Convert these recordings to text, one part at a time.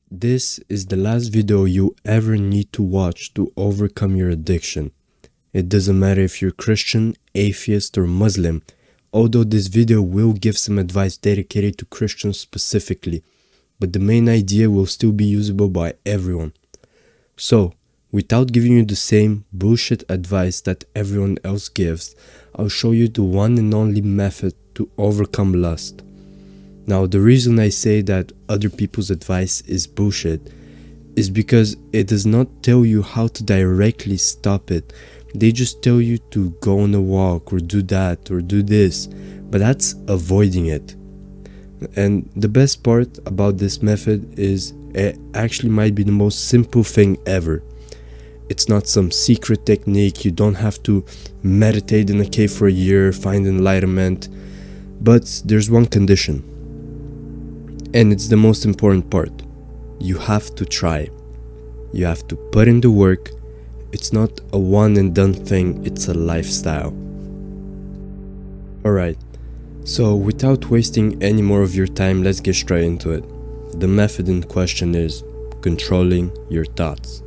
This is the last video you ever need to watch to overcome your addiction. It doesn't matter if you're Christian, atheist, or Muslim, although this video will give some advice dedicated to Christians specifically, but the main idea will still be usable by everyone. So, without giving you the same bullshit advice that everyone else gives, I'll show you the one and only method to overcome lust. Now, the reason I say that other people's advice is bullshit is because it does not tell you how to directly stop it. They just tell you to go on a walk or do that or do this, but that's avoiding it. And the best part about this method is it actually might be the most simple thing ever. It's not some secret technique, you don't have to meditate in a cave for a year, find enlightenment, but there's one condition. And it's the most important part. You have to try. You have to put in the work. It's not a one and done thing, it's a lifestyle. Alright, so without wasting any more of your time, let's get straight into it. The method in question is controlling your thoughts.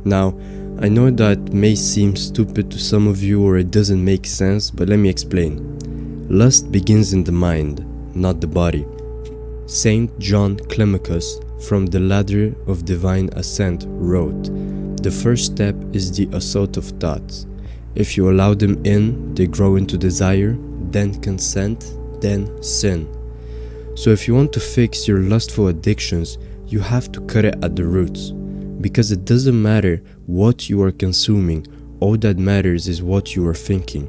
Now, I know that may seem stupid to some of you or it doesn't make sense, but let me explain. Lust begins in the mind, not the body. Saint John Climacus from the Ladder of Divine Ascent wrote, "The first step is the assault of thoughts. If you allow them in, they grow into desire, then consent, then sin." So if you want to fix your lustful addictions, you have to cut it at the roots. Because it doesn't matter what you are consuming, all that matters is what you are thinking.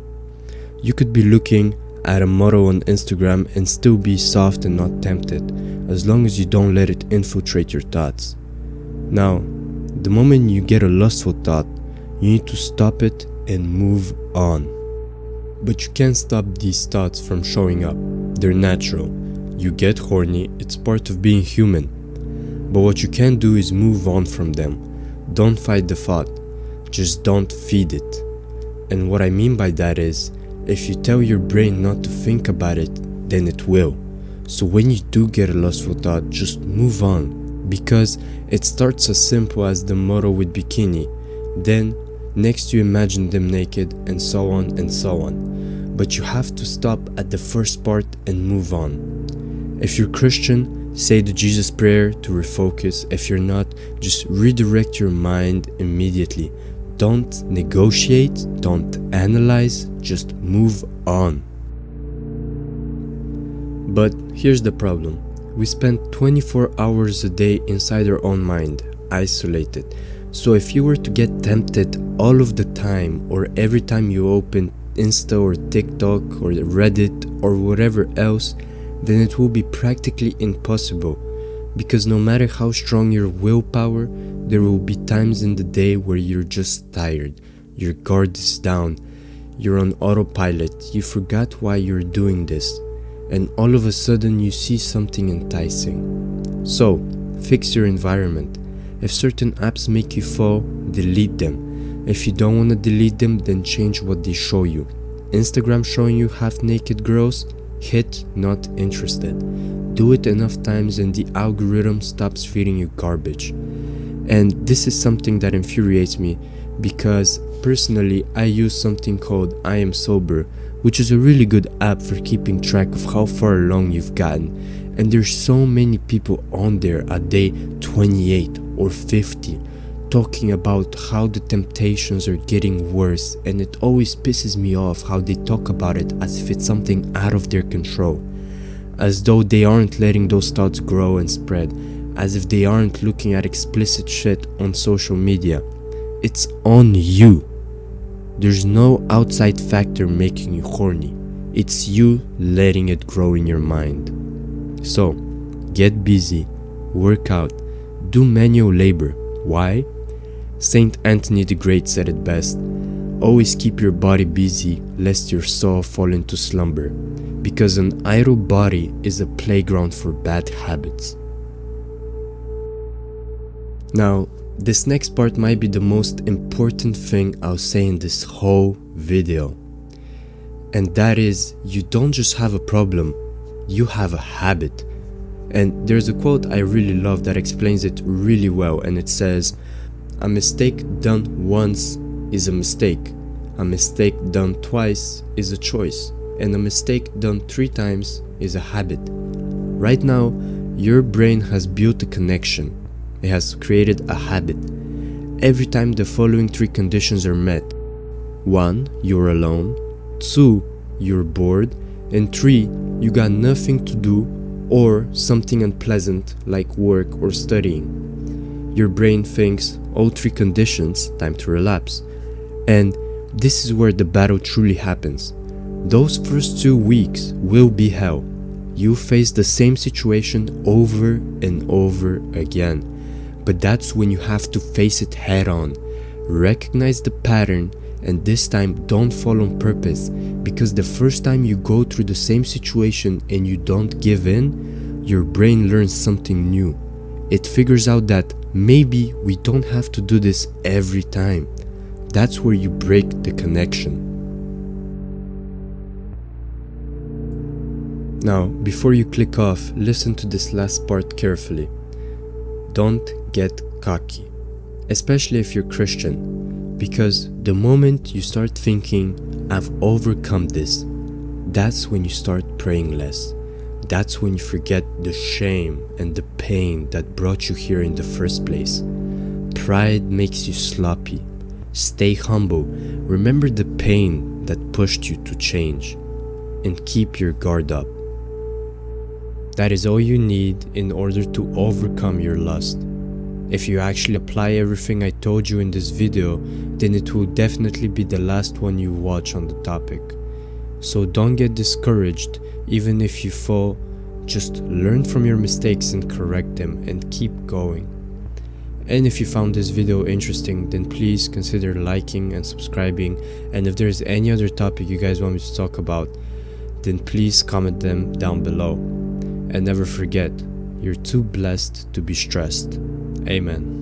You could be looking at a model on Instagram and still be soft and not tempted, as long as you don't let it infiltrate your thoughts. Now, the moment you get a lustful thought, you need to stop it and move on. But you can't stop these thoughts from showing up. They're natural. You get horny, it's part of being human. But what you can do is move on from them. Don't fight the thought, just don't feed it. And what I mean by that is, if you tell your brain not to think about it, then it will. So when you do get a lustful thought, just move on. Because it starts as simple as the model with bikini. Then, next you imagine them naked, and so on and so on. But you have to stop at the first part and move on. If you're Christian, say the Jesus prayer to refocus. If you're not, just redirect your mind immediately. Don't negotiate, don't analyze, just move on. But here's the problem. We spend 24 hours a day inside our own mind, isolated. So if you were to get tempted all of the time, or every time you open Insta or TikTok or Reddit or whatever else, then it will be practically impossible. Because no matter how strong your willpower, there will be times in the day where you're just tired, your guard is down, you're on autopilot, you forgot why you're doing this, and all of a sudden you see something enticing. So, fix your environment. If certain apps make you fall, delete them. If you don't want to delete them, then change what they show you. Instagram showing you half-naked girls? Hit not interested. Do it enough times and the algorithm stops feeding you garbage. And this is something that infuriates me because personally I use something called I Am Sober, which is a really good app for keeping track of how far along you've gotten. And there's so many people on there at day 28 or 50 talking about how the temptations are getting worse, and it always pisses me off how they talk about it as if it's something out of their control. As though they aren't letting those thoughts grow and spread, as if they aren't looking at explicit shit on social media. It's on you. There's no outside factor making you horny. It's you letting it grow in your mind. So, get busy, work out, do manual labor. Why? Saint Anthony the Great said it best. Always keep your body busy lest your soul fall into slumber, because an idle body is a playground for bad habits. Now, this next part might be the most important thing I'll say in this whole video. And that is, you don't just have a problem, you have a habit. And there's a quote I really love that explains it really well, and it says, "A mistake done once is a mistake. A mistake done twice is a choice. And a mistake done 3 times is a habit." Right now, your brain has built a connection. It has created a habit. Every time the following 3 conditions are met: 1, you're alone; 2, you're bored; and 3, you got nothing to do or something unpleasant like work or studying. Your brain thinks, all 3 conditions, time to relapse. And this is where the battle truly happens. Those first 2 weeks will be hell. You face the same situation over and over again. But that's when you have to face it head on. Recognize the pattern, and this time don't fall on purpose, because the first time you go through the same situation and you don't give in, your brain learns something new. It figures out that maybe we don't have to do this every time. That's where you break the connection. Now, before you click off, listen to this last part carefully. Don't get cocky, especially if you're Christian, because the moment you start thinking, "I've overcome this," that's when you start praying less. That's when you forget the shame and the pain that brought you here in the first place. Pride makes you sloppy. Stay humble. Remember the pain that pushed you to change, and keep your guard up. That is all you need in order to overcome your lust. If you actually apply everything I told you in this video, then it will definitely be the last one you watch on the topic. So don't get discouraged even if you fall. Just learn from your mistakes and correct them, and keep going. And if you found this video interesting, then please consider liking and subscribing. And if there's any other topic you guys want me to talk about, then please comment them down below. And never forget, you're too blessed to be stressed. Amen.